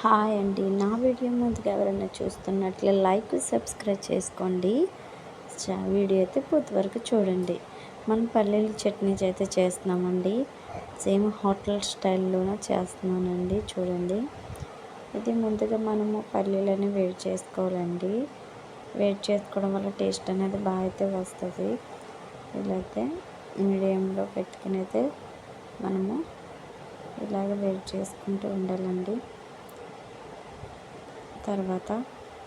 Hi అండి. నా video ముందుగా ఎవరైనా చూస్తున్నట్లే లైక్, సబ్స్క్రైబ్ చేసుకోండి. వీడియో అయితే పూర్తి వరకు చూడండి. మనం పల్లీల చట్నీ అయితే చేస్తున్నామండి. సేమ్ హోటల్ స్టైల్లోనే చేస్తున్నానండి. చూడండి, ఇది ముందుగా మనము పల్లీలని వేడి చేసుకోవాలండి. వేడి చేసుకోవడం వల్ల టేస్ట్ అనేది బాగా అయితే వస్తుంది. ఇలా అయితే మీడియంలో పెట్టుకుని అయితే మనము ఇలాగ వేడి చేసుకుంటూ ఉండాలండి. తర్వాత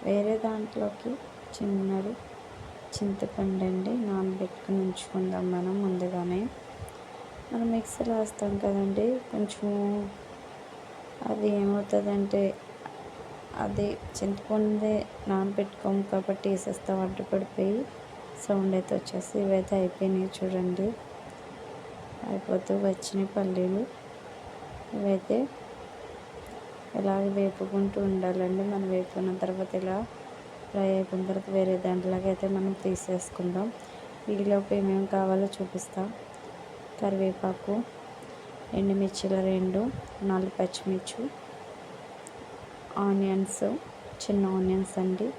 వేరే దాంట్లోకి చిన్నది చింతపండు అండి నానబెట్టుకుని ఉంచుకుందాం. మనం ముందుగానే మిక్సీలో వేస్తాం కదండి, కొంచెము అది ఏమవుతుందంటే అది చింతపండే నానబెట్టుకోము కాబట్టి వేసేస్తాం, అడ్డుపడిపోయి సౌండ్ అయితే వచ్చేసి ఇవైతే అయిపోయినాయి. చూడండి, అయిపోతూ వచ్చినాయి పల్లీలు. ఇవైతే ఇలాగ వేపుకుంటూ ఉండాలండి. మనం వేపుకున్న తర్వాత ఇలా ఫ్రై అయిపోయిన తర్వాత వేరే దాంట్లోకి అయితే మనం తీసేసుకుందాం. ఈలోపు ఏమేమి కావాలో చూపిస్తాం. కరివేపాకు, ఎండుమిర్చిలు 2, 4 పచ్చిమిర్చి, ఆనియన్స్, చిన్న ఆనియన్స్ అండి,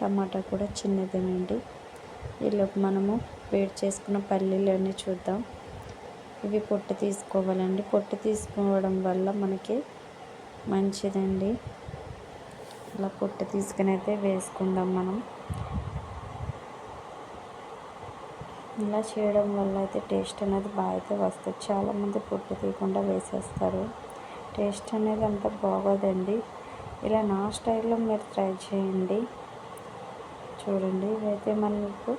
టమాటా కూడా చిన్నదేనండి. ఈలోపు మనము వేడి చేసుకున్న పల్లీలు అన్నీ చూద్దాం. ఇవి పొట్టు తీసుకోవాలండి. పొట్టు తీసుకోవడం వల్ల మనకి మంచిదండి. ఇలా పొట్టు తీసుకుని అయితే వేసుకుందాం. మనం ఇలా చేయడం వల్ల అయితే టేస్ట్ అనేది బాగా అయితే వస్తుంది. చాలామంది పొట్టు తీయకుండా వేసేస్తారు, టేస్ట్ అనేది అంత బాగోదండి. ఇలా నా స్టైల్లో మీరు ట్రై చేయండి. చూడండి, ఇవైతే మనం ఇప్పుడు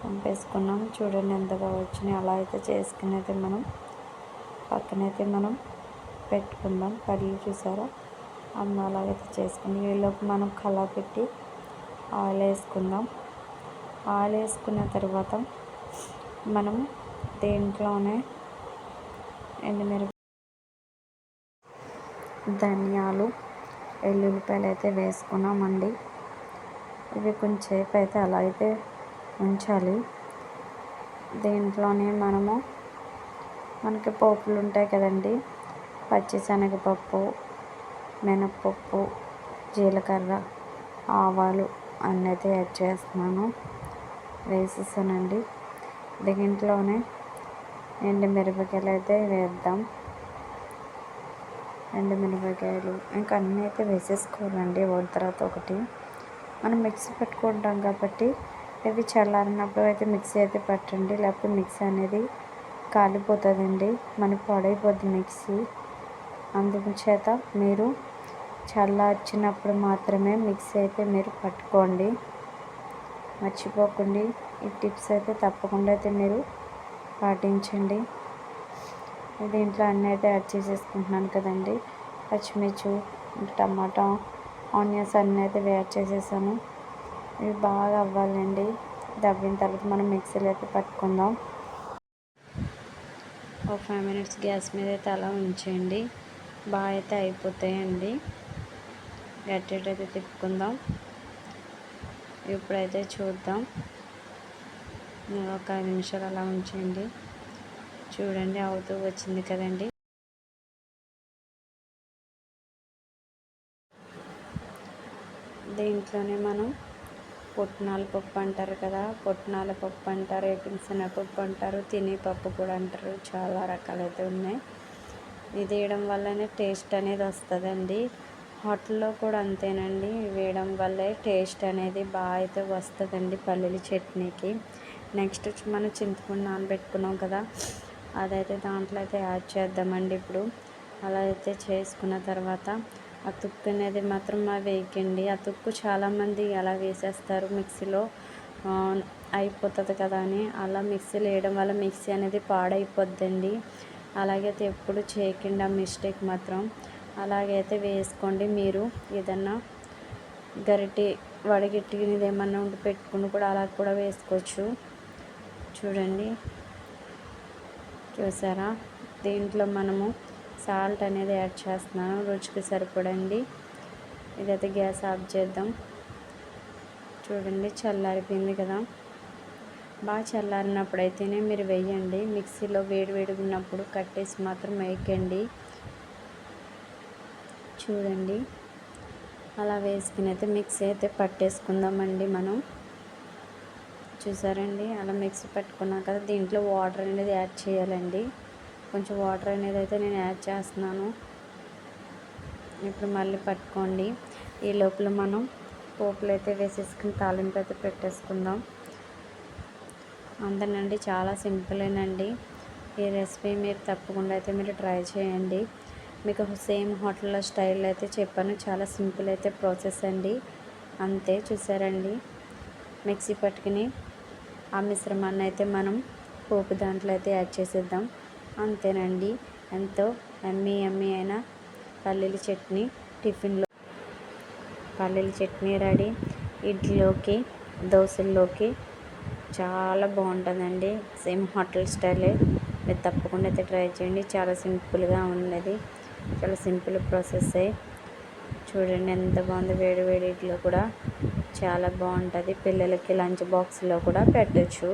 పంపేసుకున్నాం. చూడండి ఎంత బాగా వచ్చినాయి. అలా అయితే చేసుకుని అయితే మనం పక్కనైతే మనం పెట్టుకుందాం. పల్లీలు చూసారా, అలాగైతే చేసుకుని ఈలోపు మనం కలా పెట్టి ఆయిల్ వేసుకుందాం. ఆయిల్ వేసుకున్న తర్వాత మనం దేంట్లోనే ధనియాలు, ఎల్లుల్లిపాయలు అయితే వేసుకున్నామండి. ఇవి కొంచెంసేపు అయితే అలా అయితే ఉంచాలి. దీంట్లోనే మనకి పోపులు ఉంటాయి కదండి, పచ్చిశనగపప్పు, మినప్పప్పు, జీలకర్ర, ఆవాలు అన్నీ అయితే యాడ్ చేస్తున్నాను, వేసేసానండి. దీంట్లోనే ఎండుమిరపకాయలు అయితే వేద్దాం. ఎండుమిరపకాయలు ఇంకా అన్నీ అయితే వేసేసుకోవాలండి, ఒకటి తర్వాత ఒకటి. మనం మిక్సీ పెట్టుకుంటాం కాబట్టి ఇవి చల్లారినప్పుడు అయితే మిక్సీ అయితే పట్టండి, లేకపోతే మిక్సీ అనేది కాలిపోతుందండి, మనకి పాడైపోద్ది మిక్సీ. అందుచేత మీరు చల్లార్చినప్పుడు మాత్రమే మిక్సీ అయితే మీరు పట్టుకోండి. మర్చిపోకండి, ఈ టిప్స్ అయితే తప్పకుండా అయితే మీరు పాటించండి. దీంట్లో అన్నీ అయితే యాడ్ చేసేసుకుంటున్నాను కదండి. పచ్చిమిర్చి, టమాటా, ఆనియన్స్ అన్నీ అయితే యాడ్ చేసేసాను. ఇవి బాగా అవ్వాలండి. దవ్విన తర్వాత మనం మిక్సీలో అయితే పట్టుకుందాం. ఒక 5 minutes గ్యాస్ మీద అయితే అలా ఉంచేయండి, బాగా అయితే అయిపోతాయండి. గట్టిగా తిప్పుకుందాం. ఇప్పుడైతే చూద్దాం. ఒక 5 నిమిషాలు అలా ఉంచండి. చూడండి, అవుతూ వచ్చింది కదండి. దీంట్లోనే మనం పుట్నాల పప్పు అంటారు కదా, పుట్నాల పప్పు అంటారు, శనగపప్పు అంటారు, తినే పప్పు కూడా అంటారు, చాలా రకాలైతే ఉన్నాయి. ఇది వేయడం వల్లనే టేస్ట్ అనేది వస్తుందండి. హోటల్లో కూడా అంతేనండి, వేయడం వల్లే టేస్ట్ అనేది బాగా అయితే వస్తుందండి పల్లీల చట్నీకి. నెక్స్ట్ మనం చింతపండు నానబెట్టుకున్నాం కదా, అదైతే దాంట్లో అయితే యాడ్ చేద్దామండి. ఇప్పుడు అలా అయితే చేసుకున్న తర్వాత ఆ తుక్కు అనేది మాత్రం వేయకండి. ఆ తుక్కు చాలామంది అలా వేసేస్తారు, మిక్సీలో అయిపోతుంది కదా అని. అలా మిక్సీలో వేయడం వల్ల మిక్సీ అనేది పాడైపోద్దండి. అలాగైతే ఎప్పుడు చేయకండి ఆ మిస్టేక్ మాత్రం. అలాగైతే వేసుకోండి. మీరు ఏదన్నా గరిటె వడగట్టినది ఏమన్నా ఉండి పెట్టుకుని కూడా అలా కూడా వేసుకోవచ్చు. చూడండి, చూసారా, దీంట్లో మనము సాల్ట్ అనేది యాడ్ చేస్తున్నాను, రుచికి సరిపడండి. ఇదైతే గ్యాస్ ఆఫ్ చేద్దాం. చూడండి, చల్లారిపోయింది కదా. బాగా చల్లారినప్పుడు అయితేనే మీరు వేయండి. మిక్సీలో వేడివేడిగా ఉన్నప్పుడు కట్టేసి మాత్రం వేయకండి. చూడండి, అలా వేసుకుని అయితే మిక్సీ అయితే పట్టేసుకుందామండి మనం. చూసారండి, అలా మిక్సీ పట్టుకున్నాక కదా దీంట్లో వాటర్ అనేది యాడ్ చేయాలండి. కొంచెం వాటర్ అనేది అయితే నేను యాడ్ చేస్తున్నాను. ఇప్పుడు మళ్ళీ పట్టుకోండి. ఈ లోపల మనం పోపులు అయితే వేసేసుకుని తాలింపు అయితే పెట్టేసుకుందాం. అంతేనండి, చాలా సింపులేనండి. ఈ రెసిపీ మీరు తప్పకుండా అయితే మీరు ట్రై చేయండి. మీకు సేమ్ హోటల్లో స్టైల్ అయితే చెప్పాను, చాలా సింపుల్ అయితే ప్రాసెస్ అండి. అంతే, చూసారండి. మిక్సీ పట్టుకుని ఆ మిశ్రమాన్ని అయితే మనం పోపు దాంట్లో అయితే యాడ్ చేసేద్దాం. అంతేనండి, ఎంతో యమ్మీ అయిన పల్లీల చట్నీ టిఫిన్లో పల్లీల చట్నీ రెడీ. ఇడ్లీలోకి, దోశల్లోకి చాలా బాగుంటుందండి. సేమ్ హోటల్ స్టైలే. మీరు తప్పకుండా అయితే ట్రై చేయండి. చాలా సింపుల్గా ఉన్నది, చాలా సింపుల్ ప్రాసెస్సే. చూడండి ఎంత బాగుంది. వేడి వేడి ఇడ్లీలో కూడా చాలా బాగుంటుంది. పిల్లలకి లంచ్ బాక్స్లో కూడా పెట్టచ్చు.